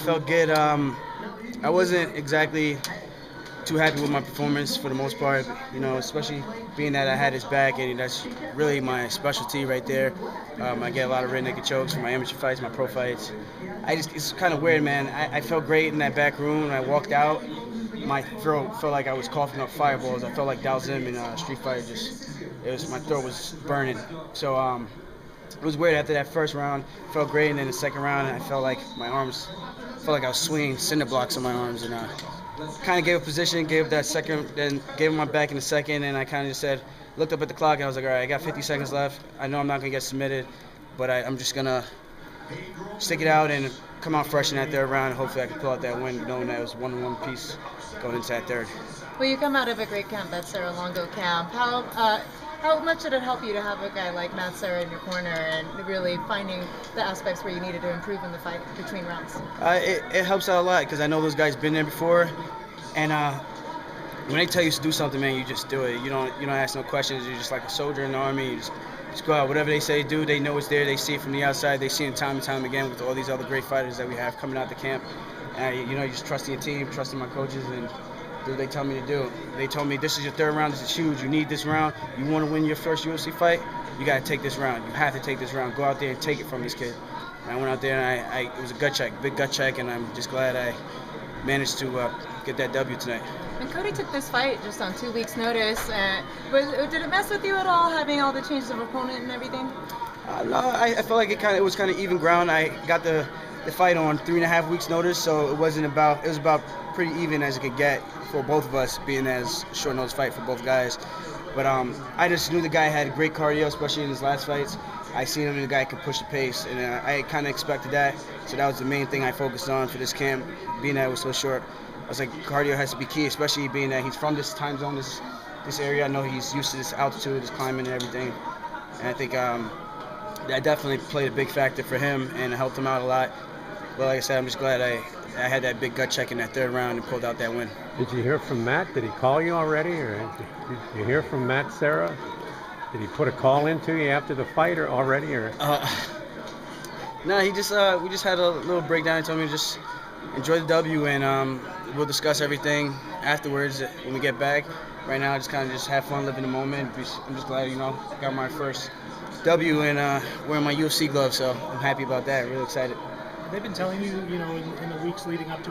Felt good. I wasn't exactly too happy with my performance for the most part, especially being that I had his back, and that's really my specialty right there. I get a lot of rear naked chokes from my amateur fights, my pro fights. It's kind of weird, man. I felt great in that back room. When I walked out, my throat felt like I was coughing up fireballs. I felt like Dalzim in Street Fighter. My throat was burning. So it was weird after that first round. Felt great, and then the second round, I felt like my arms, felt like I was swinging cinder blocks on my arms, and kind of gave a position, gave that second, then gave him my back in the second, and I kind of just said, looked up at the clock, and I was like, all right, I got 50 seconds left. I know I'm not gonna get submitted, but I'm just gonna stick it out and come out fresh in that third round. Hopefully, I can pull out that win, knowing that it was 1-1 piece going into that third. Well, you come out of a great camp, that Ray Longo camp. How much did it help you to have a guy like Matt Serra in your corner and really finding the aspects where you needed to improve in the fight between rounds? It helps out a lot because I know those guys been there before, and when they tell you to do something, man, you just do it. You don't ask no questions. You're just like a soldier in the army. You just go out. Whatever they say do, they know it's there. They see it from the outside. They see it time and time again with all these other great fighters that we have coming out the camp. And you just trusting your team, trusting my coaches, and do what they tell me to do. They told me this is your third round. This is huge. You need this round. You want to win your first UFC fight. You got to take this round. You have to take this round. Go out there and take it from this kid. And I went out there and it was a gut check, big gut check, and I'm just glad I managed to get that W tonight. And Cody took this fight just on 2 weeks' notice. Did it mess with you at all, having all the changes of opponent and everything? No, I felt like it was kind of even ground. I got the fight on 3.5 weeks' notice, so it was about pretty even as it could get for both of us, being as short notice fight for both guys. But I just knew the guy had great cardio, especially in his last fights. I seen him, and the guy could push the pace, and I kind of expected that. So that was the main thing I focused on for this camp, being that it was so short. I was like, cardio has to be key, especially being that he's from this time zone, this area. I know he's used to this altitude, this climbing and everything. And I think that definitely played a big factor for him and helped him out a lot. But like I said, I'm just glad I had that big gut check in that third round and pulled out that win. Did you hear from Matt? Did he call you already? Or did you hear from Matt Serra? Did he put a call into you after the fight already? Or? No, we just had a little breakdown. He told me to just enjoy the W, and we'll discuss everything afterwards when we get back. Right now, I just kind of have fun, living the moment. I'm just glad, got my first W and wearing my UFC gloves, so I'm happy about that. Really excited. They've been telling you, in the weeks leading up to